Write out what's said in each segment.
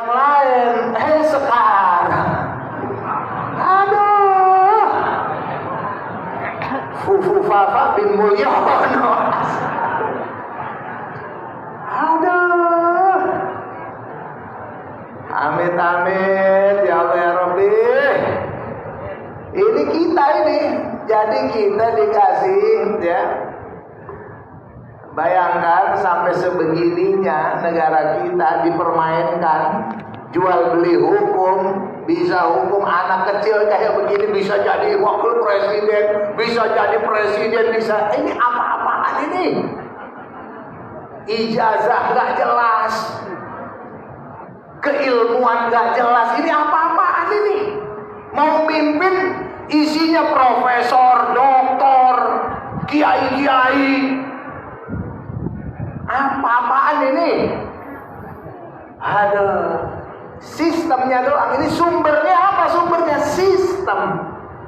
Yang lain, sekarang. Aduh. Fufu Fafa bin Mulyono. Aduh. Amit-amit ya Allah ya Rabbi. Ini kita ini. Jadi kita dikasih ya. Bayangkan sampai sebegininya negara kita dipermainkan, jual beli hukum, bisa hukum anak kecil kayak begini bisa jadi wakil presiden, bisa jadi presiden, bisa ini apa-apaan ini? Ijazah nggak jelas, keilmuan nggak jelas, ini apa-apaan ini? Mau mimpin isinya profesor, doktor, kiai-kiai. Apa-apaan ini? Aduh, sistemnya doang. Ini sumbernya apa? Sumbernya sistem.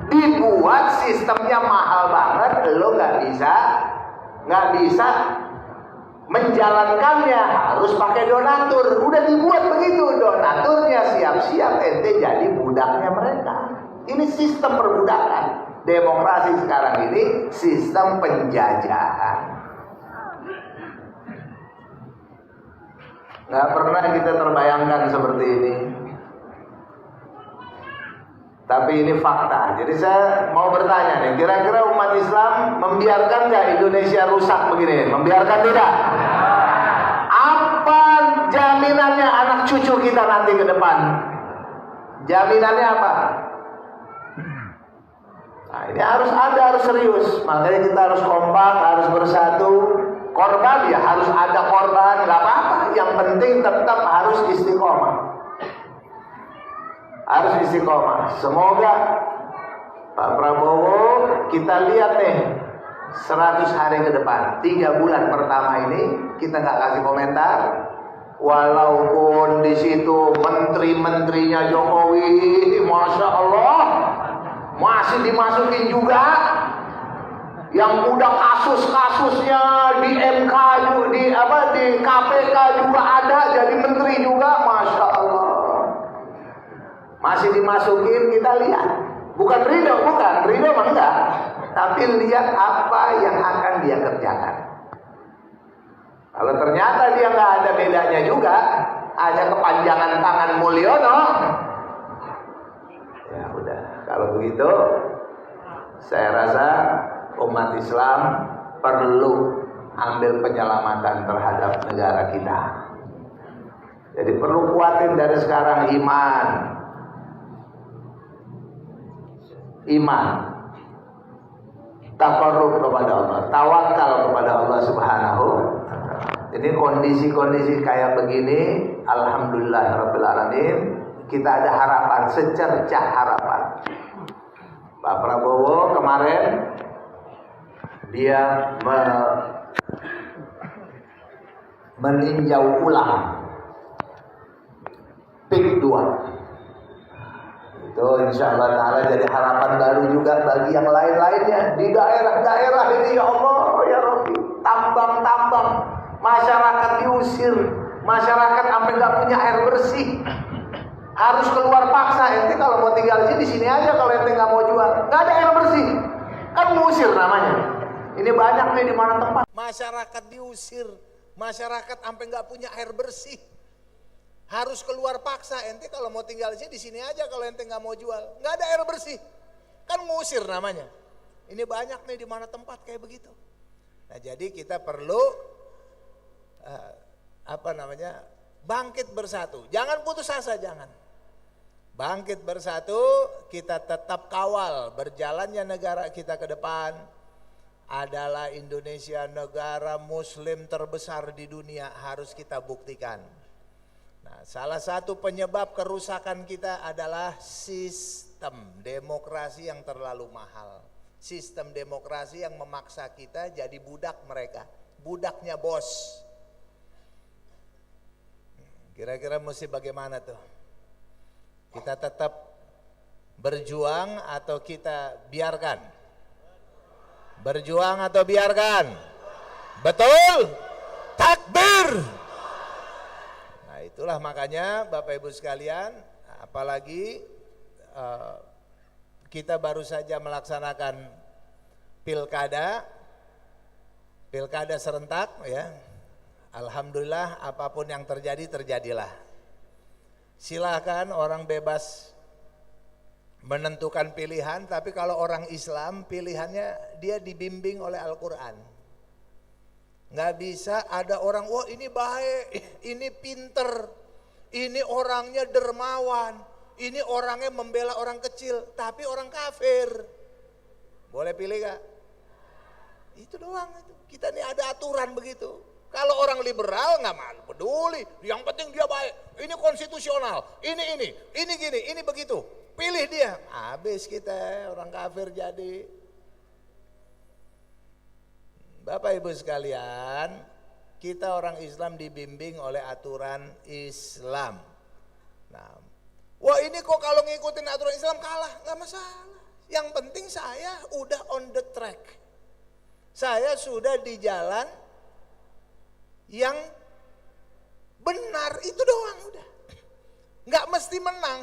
Dibuat sistemnya mahal banget, lo nggak bisa menjalankannya, harus pakai donatur. Udah dibuat begitu, donaturnya siap-siap ente jadi budaknya mereka. Ini sistem perbudakan. Demokrasi sekarang ini sistem penjajahan. Nggak pernah kita terbayangkan seperti ini. Tapi ini fakta. Jadi saya mau bertanya nih, kira-kira umat Islam membiarkan nggak Indonesia rusak begini? Membiarkan tidak? Apa jaminannya anak cucu kita nanti ke depan? Jaminannya apa? Nah, ini harus serius. Makanya kita harus kompak, harus bersatu. Korban ya harus ada korban, nggak apa-apa. Yang penting tetap harus istiqomah. Harus istiqomah. Semoga Pak Prabowo kita lihat nih 100 hari ke depan, 3 bulan pertama ini kita nggak kasih komentar. Walaupun di situ menteri-menterinya Jokowi, masya Allah, masih dimasukin juga. Yang udah kasus-kasusnya di MK juga, di KPK juga ada, jadi menteri juga, masya Allah. Masih dimasukin, kita lihat. Bukan ridho mah enggak. Tapi lihat apa yang akan dia kerjakan. Kalau ternyata dia nggak ada bedanya juga, hanya kepanjangan tangan Mulyono, ya udah. Kalau begitu, saya rasa umat Islam perlu ambil penyelamatan terhadap negara kita. Jadi perlu kuatin dari sekarang iman, taqarrub kepada Allah, tawakal kepada Allah Subhanahu. Ini kondisi-kondisi kayak begini, alhamdulillah rabbil alamin, kita ada harapan, secercah harapan. Pak Prabowo kemarin dia meninjau ulang PIK 2. Itu insya Allah ta'ala jadi harapan baru juga bagi yang lain-lainnya. Di daerah-daerah ini ya Allah, ya Rabbi, tambang-tambang, masyarakat diusir, masyarakat sampai gak punya air bersih, harus keluar paksa. Ente kalau mau tinggal di sini aja, kalau ente gak mau jual, gak ada air bersih, kan ngusir namanya. Ini banyak nih di mana tempat masyarakat diusir, masyarakat sampai nggak punya air bersih, harus keluar paksa. Ente kalau mau tinggal di sini aja, kalau ente nggak mau jual, nggak ada air bersih, kan ngusir namanya. Ini banyak nih di mana tempat kayak begitu. Nah jadi kita perlu bangkit bersatu, jangan putus asa, jangan. Bangkit bersatu, kita tetap kawal berjalannya negara kita ke depan. Adalah Indonesia negara muslim terbesar di dunia, harus kita buktikan. Nah, salah satu penyebab kerusakan kita adalah sistem demokrasi yang terlalu mahal. Sistem demokrasi yang memaksa kita jadi budak mereka, budaknya bos. Kira-kira mesti bagaimana tuh? Kita tetap berjuang atau kita biarkan? Berjuang atau biarkan? Betul? Takbir. Nah itulah makanya Bapak Ibu sekalian, apalagi kita baru saja melaksanakan pilkada serentak ya. Alhamdulillah apapun yang terjadi, terjadilah. Silahkan orang bebas menentukan pilihan, tapi kalau orang Islam pilihannya dia dibimbing oleh Al-Quran. Nggak bisa ada orang, wah ini baik, ini pinter, ini orangnya dermawan, ini orangnya membela orang kecil, tapi orang kafir. Boleh pilih gak? Itu doang itu. Kita ini ada aturan begitu. Kalau orang liberal nggak malu peduli, yang penting dia baik, ini konstitusional, ini gini, ini begitu. Pilih dia, habis kita orang kafir jadi. Bapak Ibu sekalian, kita orang Islam dibimbing oleh aturan Islam. Nah, wah ini kok kalau ngikutin aturan Islam kalah, nggak masalah. Yang penting saya udah on the track. Saya sudah di jalan yang benar, itu doang udah. Nggak mesti menang.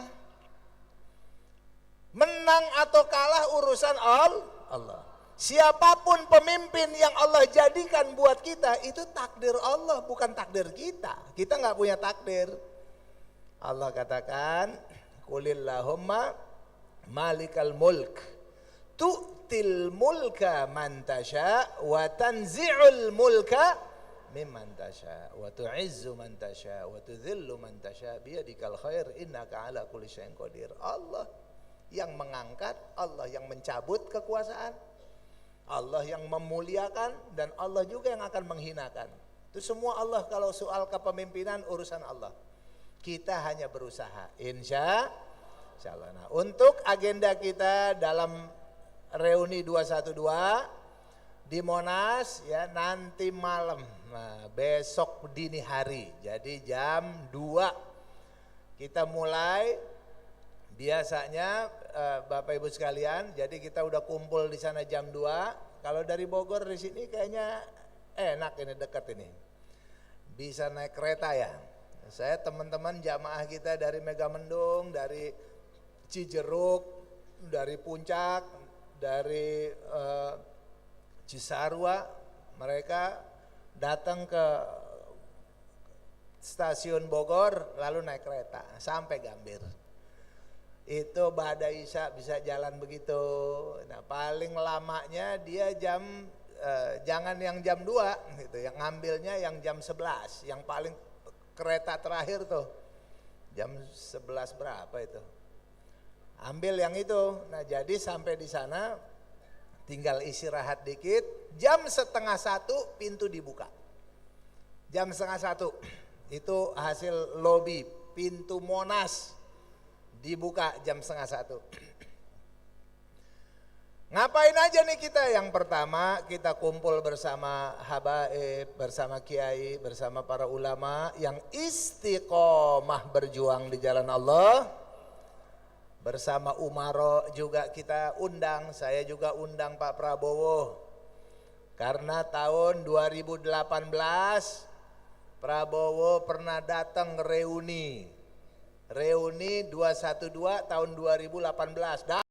Menang atau kalah urusan Allah. Siapapun pemimpin yang Allah jadikan buat kita, itu takdir Allah, bukan takdir kita. Kita nggak punya takdir. Allah katakan, Qulillahumma malikal mulk, tu'til mulka man tasha, wa tanzi'ul mulka mimman tasha, wa tu'izzu man tasha, wa tudhillu man tasha, biyadikal khair, innaka ala kulli syai'in qadir. Allah yang mengangkat, Allah yang mencabut kekuasaan, Allah yang memuliakan, dan Allah juga yang akan menghinakan. Itu semua Allah. Kalau soal kepemimpinan urusan Allah. Kita hanya berusaha, insya Allah. Nah, untuk agenda kita dalam reuni 212 di Monas ya, nanti malam, nah, besok dini hari, jadi jam 2 kita mulai. Biasanya Bapak Ibu sekalian, jadi kita udah kumpul di sana jam 2. Kalau dari Bogor di sini kayaknya enak, ini dekat ini. Bisa naik kereta ya. Saya teman-teman jamaah kita dari Megamendung, dari Cijeruk, dari Puncak, dari Cisarua, mereka datang ke stasiun Bogor lalu naik kereta sampai Gambir. Itu ba'da isya bisa jalan begitu. Nah, paling lamanya dia jangan yang jam 2 gitu, yang ngambilnya yang jam 11, yang paling kereta terakhir tuh jam 11 berapa itu, ambil yang itu. Nah, jadi sampai di sana tinggal istirahat dikit, jam 12:30 pintu dibuka. Jam 12:30 itu hasil lobi pintu Monas dibuka jam 12:30. Ngapain aja nih kita? Yang pertama kita kumpul bersama habaib, bersama kiai, bersama para ulama yang istiqomah berjuang di jalan Allah. Bersama Umaro juga kita undang, saya juga undang Pak Prabowo. Karena tahun 2018 Prabowo pernah datang reuni 212 tahun 2018.